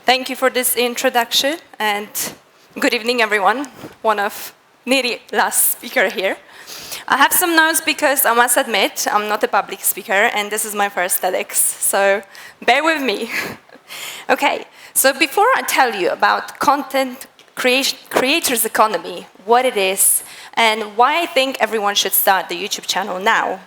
Thank you for this introduction, and good evening, everyone. One of nearly last speaker here. I have some notes because I must admit I'm not a public speaker, and this is my first TEDx, so bear with me. Okay, so before I tell you about content creators economy, what it is, and why I think everyone should start the YouTube channel now,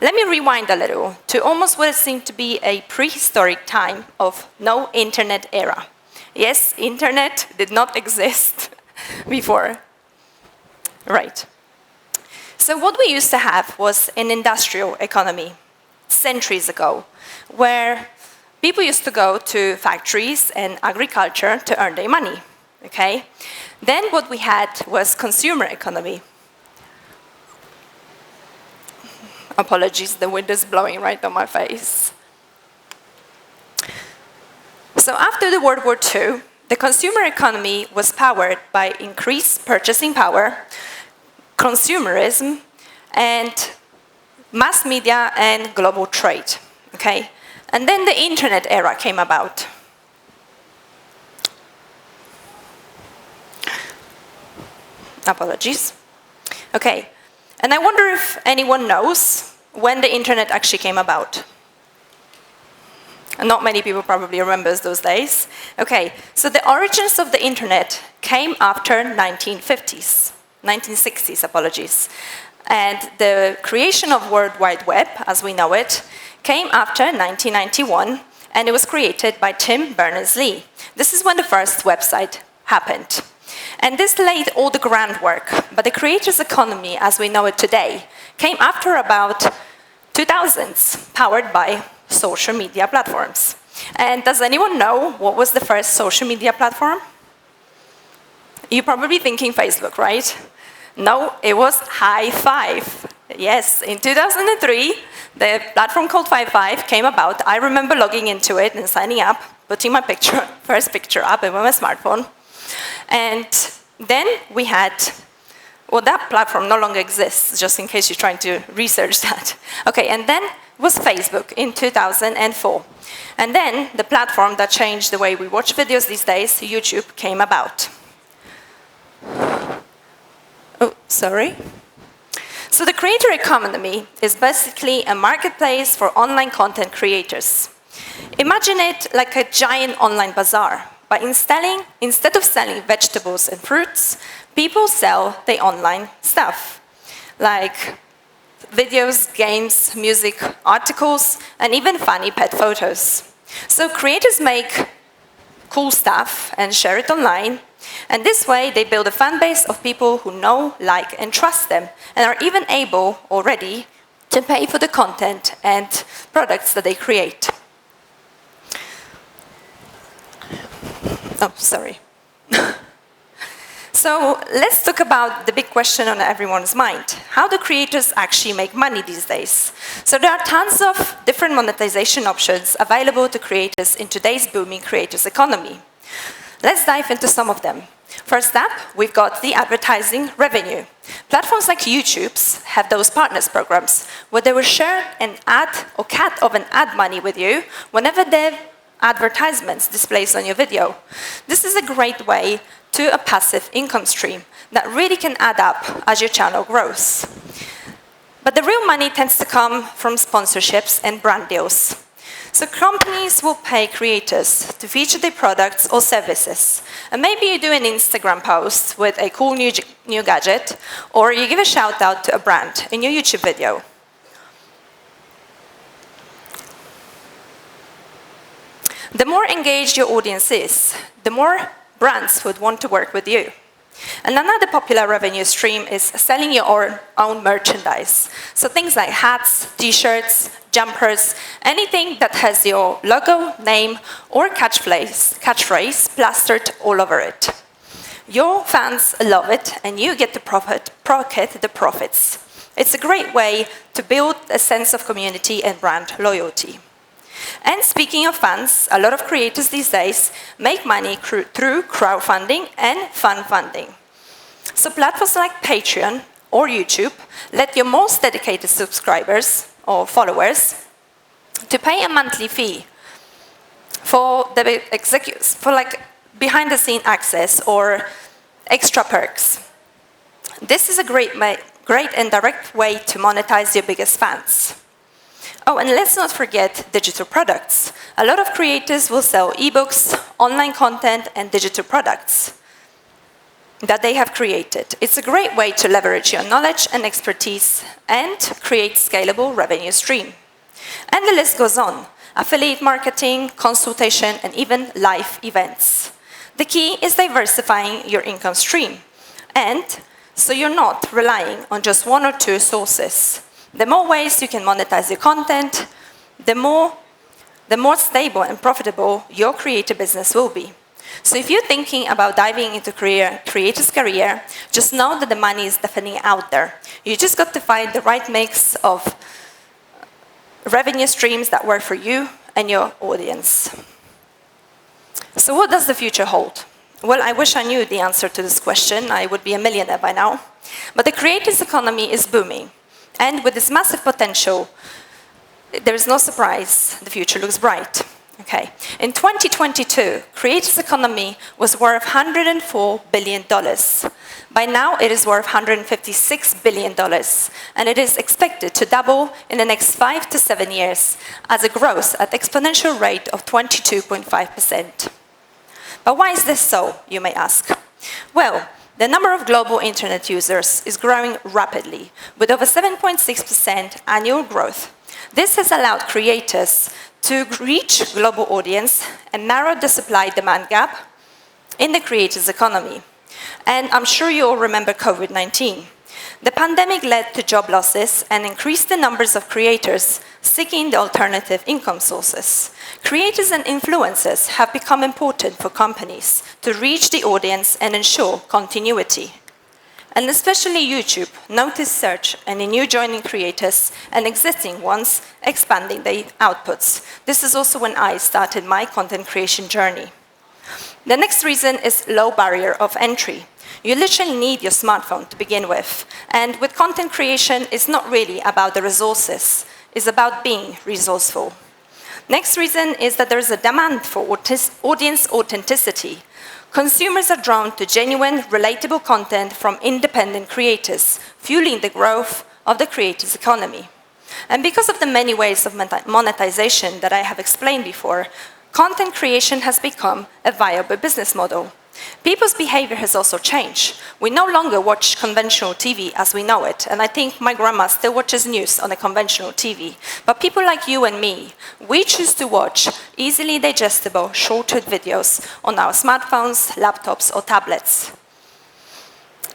let me rewind a little to almost what seemed to be a prehistoric time of no internet era. Yes, internet did not exist before. Right. So what we used to have was an industrial economy centuries ago, where people used to go to factories and agriculture to earn their money. Okay? Then what we had was consumer economy. Apologies, the wind is blowing right on my face. So after the World War II, the consumer economy was powered by increased purchasing power, consumerism, and mass media and global trade. Okay? And then the internet era came about. Apologies. Okay. And I wonder if anyone knows when the internet actually came about. And not many people probably remember those days. Okay, so the origins of the internet came after 1960s, apologies. And the creation of World Wide Web, as we know it, came after 1991, and it was created by Tim Berners-Lee. This is when the first website happened. And this laid all the groundwork, but the creators' economy, as we know it today, came after about 2000s, powered by social media platforms. And does anyone know what was the first social media platform? You're probably thinking Facebook, right? No, it was High Five. Yes, in 2003, the platform called High Five came about. I remember logging into it and signing up, putting my first picture up with my smartphone. And then we had, well, that platform no longer exists, just in case you're trying to research that. Okay, and then was Facebook in 2004. And then the platform that changed the way we watch videos these days, YouTube, came about. Oh, sorry. So the creator economy is basically a marketplace for online content creators. Imagine it like a giant online bazaar. But instead of selling vegetables and fruits, people sell their online stuff, like videos, games, music, articles, and even funny pet photos. So creators make cool stuff and share it online, and this way they build a fan base of people who know, like, and trust them, and are even able already to pay for the content and products that they create. Oh, sorry. So let's talk about the big question on everyone's mind. How do creators actually make money these days? So there are tons of different monetization options available to creators in today's booming creators economy. Let's dive into some of them. First up, we've got the advertising revenue. Platforms like YouTube's have those partners programs where they will share an ad or cut of an ad money with you whenever they've advertisements displayed on your video. This is a great way to a passive income stream that really can add up as your channel grows. But the real money tends to come from sponsorships and brand deals. So companies will pay creators to feature their products or services. And maybe you do an Instagram post with a cool new gadget, or you give a shout out to a brand in your YouTube video. The more engaged your audience is, the more brands would want to work with you. And another popular revenue stream is selling your own merchandise. So things like hats, t-shirts, jumpers, anything that has your logo, name, or catchphrase plastered all over it. Your fans love it, and you get to pocket the profits. It's a great way to build a sense of community and brand loyalty. And speaking of fans, a lot of creators these days make money through crowdfunding and fan funding. So platforms like Patreon or YouTube let your most dedicated subscribers or followers to pay a monthly fee for the executives, for like behind-the-scene access or extra perks. This is a great and direct way to monetize your biggest fans. Oh, and let's not forget digital products. A lot of creators will sell ebooks, online content, and digital products that they have created. It's a great way to leverage your knowledge and expertise and create scalable revenue stream. And the list goes on. Affiliate marketing, consultation, and even live events. The key is diversifying your income stream. And so you're not relying on just one or two sources. The more ways you can monetize your content, the more stable and profitable your creator business will be. So if you're thinking about diving into creator's career, just know that the money is definitely out there. You just got to find the right mix of revenue streams that work for you and your audience. So what does the future hold? Well, I wish I knew the answer to this question. I would be a millionaire by now. But the creators economy is booming. And with this massive potential, there is no surprise, the future looks bright. Okay. In 2022, creators economy was worth $104 billion. By now, it is worth $156 billion, and it is expected to double in the next 5 to 7 years as it grows at exponential rate of 22.5%. But why is this so, you may ask? Well, the number of global internet users is growing rapidly, with over 7.6% annual growth. This has allowed creators to reach global audience and narrow the supply-demand gap in the creators' economy. And I'm sure you all remember COVID-19. The pandemic led to job losses and increased the numbers of creators seeking the alternative income sources. Creators and influencers have become important for companies to reach the audience and ensure continuity. And especially YouTube noticed search and in new joining creators and existing ones expanding their outputs. This is also when I started my content creation journey. The next reason is low barrier of entry. You literally need your smartphone to begin with. And with content creation, it's not really about the resources. It's about being resourceful. Next reason is that there is a demand for audience authenticity. Consumers are drawn to genuine, relatable content from independent creators, fueling the growth of the creators' economy. And because of the many ways of monetization that I have explained before, content creation has become a viable business model. People's behavior has also changed. We no longer watch conventional TV as we know it, and I think my grandma still watches news on a conventional TV. But people like you and me, we choose to watch easily digestible, shorter videos on our smartphones, laptops, or tablets.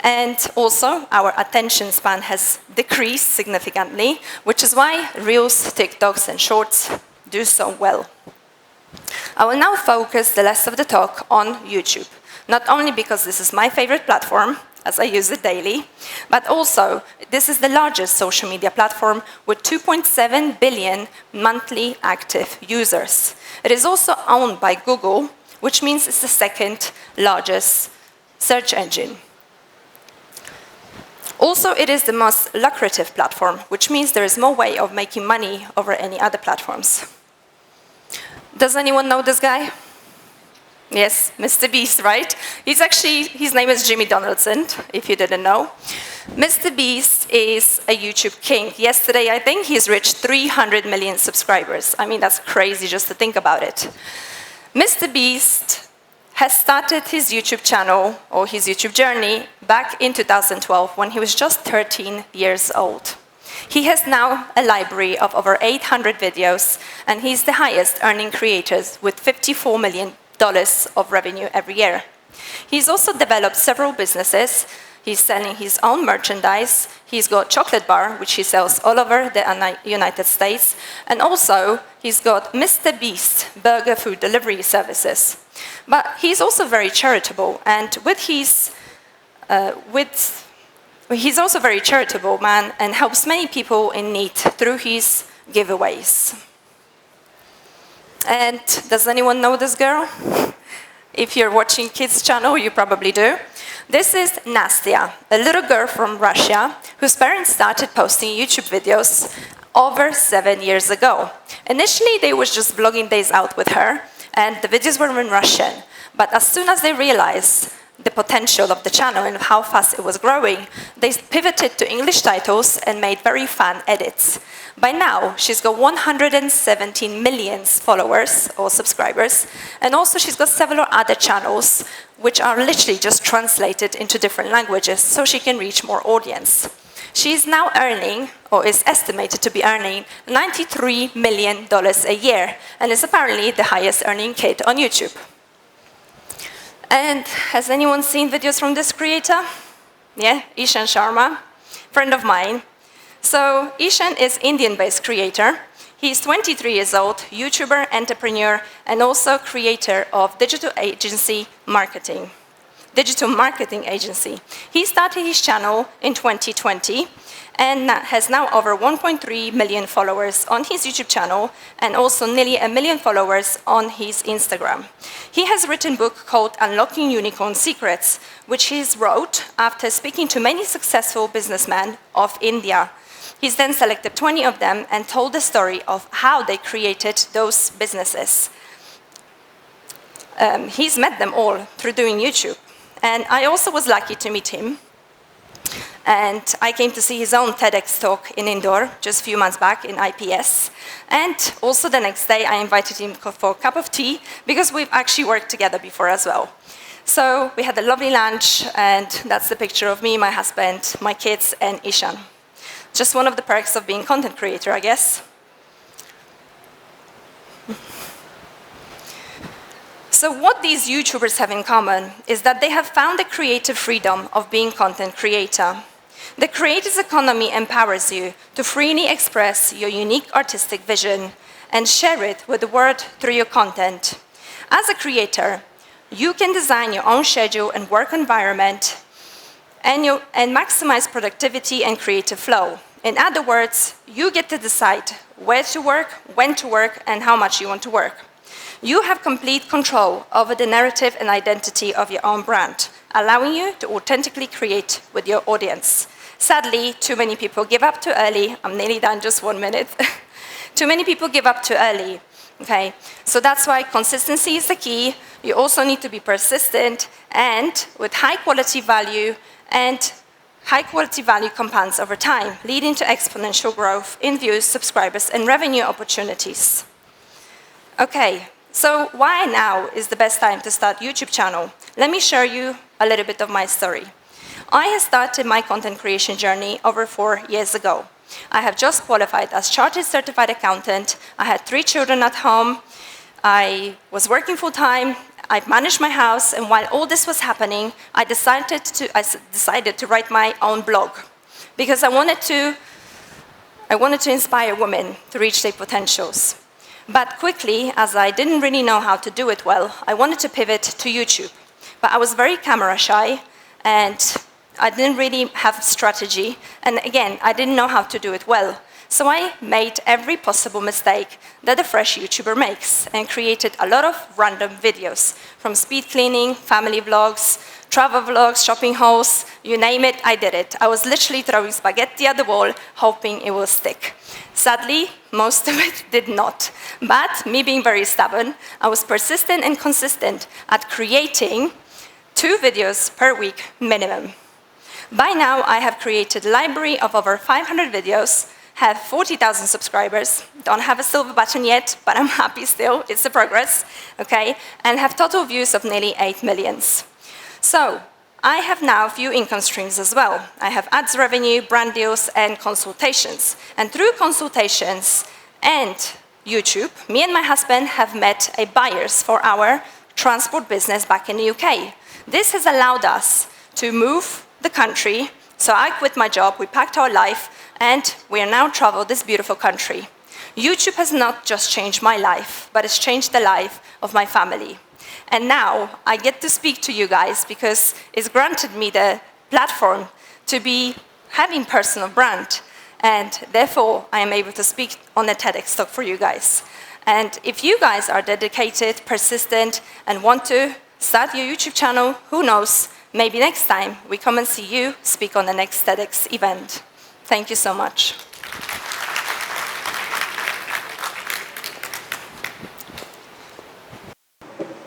And also, our attention span has decreased significantly, which is why Reels, TikToks, and Shorts do so well. I will now focus the rest of the talk on YouTube. Not only because this is my favorite platform, as I use it daily, but also this is the largest social media platform with 2.7 billion monthly active users. It is also owned by Google, which means it's the second largest search engine. Also, it is the most lucrative platform, which means there is more way of making money over any other platforms. Does anyone know this guy? Yes, Mr. Beast, right? His name is Jimmy Donaldson, if you didn't know. Mr. Beast is a YouTube king. Yesterday, I think he's reached 300 million subscribers. I mean, that's crazy just to think about it. Mr. Beast has started his YouTube channel, or his YouTube journey, back in 2012 when he was just 13 years old. He has now a library of over 800 videos, and he's the highest earning creator with $54 million of revenue every year. He's also developed several businesses. He's selling his own merchandise. He's got chocolate bar, which he sells all over the United States. And also, he's got Mr. Beast burger food delivery services. But he's also very charitable, and he's also a very charitable man and helps many people in need through his giveaways. And does anyone know this girl? If you're watching Kids channel, you probably do. This is Nastya, a little girl from Russia whose parents started posting YouTube videos over 7 years ago. Initially, they was just vlogging days out with her, and the videos were in Russian. But as soon as they realized the potential of the channel and how fast it was growing, they pivoted to English titles and made very fun edits. By now, she's got 117 million followers or subscribers, and also she's got several other channels which are literally just translated into different languages so she can reach more audience. She is now earning, or is estimated to be earning, $93 million a year, and is apparently the highest earning kid on YouTube. And has anyone seen videos from this creator? Yeah, Ishan Sharma, friend of mine. So Ishan is Indian-based creator. He's 23 years old, YouTuber, entrepreneur, and also creator of digital marketing agency. He started his channel in 2020 and has now over 1.3 million followers on his YouTube channel and also nearly 1 million followers on his Instagram. He has written a book called Unlocking Unicorn Secrets, which he wrote after speaking to many successful businessmen of India. He's then selected 20 of them and told the story of how they created those businesses. He's met them all through doing YouTube. And I also was lucky to meet him. And I came to see his own TEDx talk in Indore just a few months back in IPS. And also the next day, I invited him for a cup of tea because we've actually worked together before as well. So we had a lovely lunch, and that's the picture of me, my husband, my kids, and Ishan. Just one of the perks of being a content creator, I guess. So what these YouTubers have in common is that they have found the creative freedom of being a content creator. The creator's economy empowers you to freely express your unique artistic vision and share it with the world through your content. As a creator, you can design your own schedule and work environment and maximize productivity and creative flow. In other words, you get to decide where to work, when to work, and how much you want to work. You have complete control over the narrative and identity of your own brand, allowing you to authentically create with your audience. Sadly, too many people give up too early. I'm nearly done, just 1 minute. Too many people give up too early. Okay? So that's why consistency is the key. You also need to be persistent and with high quality value, and high quality value compounds over time, leading to exponential growth in views, subscribers, and revenue opportunities. Okay. So why now is the best time to start a YouTube channel? Let me share you a little bit of my story. I have started my content creation journey over 4 years ago. I have just qualified as Chartered Certified Accountant. I had 3 children at home. I was working full-time. I managed my house. And while all this was happening, I decided to write my own blog because I wanted to inspire women to reach their potentials. But quickly, as I didn't really know how to do it well, I wanted to pivot to YouTube. But I was very camera shy, and I didn't really have strategy. And again, I didn't know how to do it well. So I made every possible mistake that a fresh YouTuber makes and created a lot of random videos, from speed cleaning, family vlogs, travel vlogs, shopping hauls, you name it, I did it. I was literally throwing spaghetti at the wall, hoping it will stick. Sadly, most of it did not. But me being very stubborn, I was persistent and consistent at creating 2 videos per week minimum. By now, I have created a library of over 500 videos, have 40,000 subscribers, don't have a silver button yet, but I'm happy still, it's a progress, okay? And have total views of nearly 8 million. So, I have now a few income streams as well. I have ads revenue, brand deals, and consultations. And through consultations and YouTube, me and my husband have met buyers for our transport business back in the UK. This has allowed us to move the country. So I quit my job, we packed our life, and we are now traveling this beautiful country. YouTube has not just changed my life, but it's changed the life of my family. And now I get to speak to you guys because it's granted me the platform to be having personal brand. And therefore, I am able to speak on a TEDx talk for you guys. And if you guys are dedicated, persistent, and want to start your YouTube channel, who knows, maybe next time we come and see you speak on the next TEDx event. Thank you so much.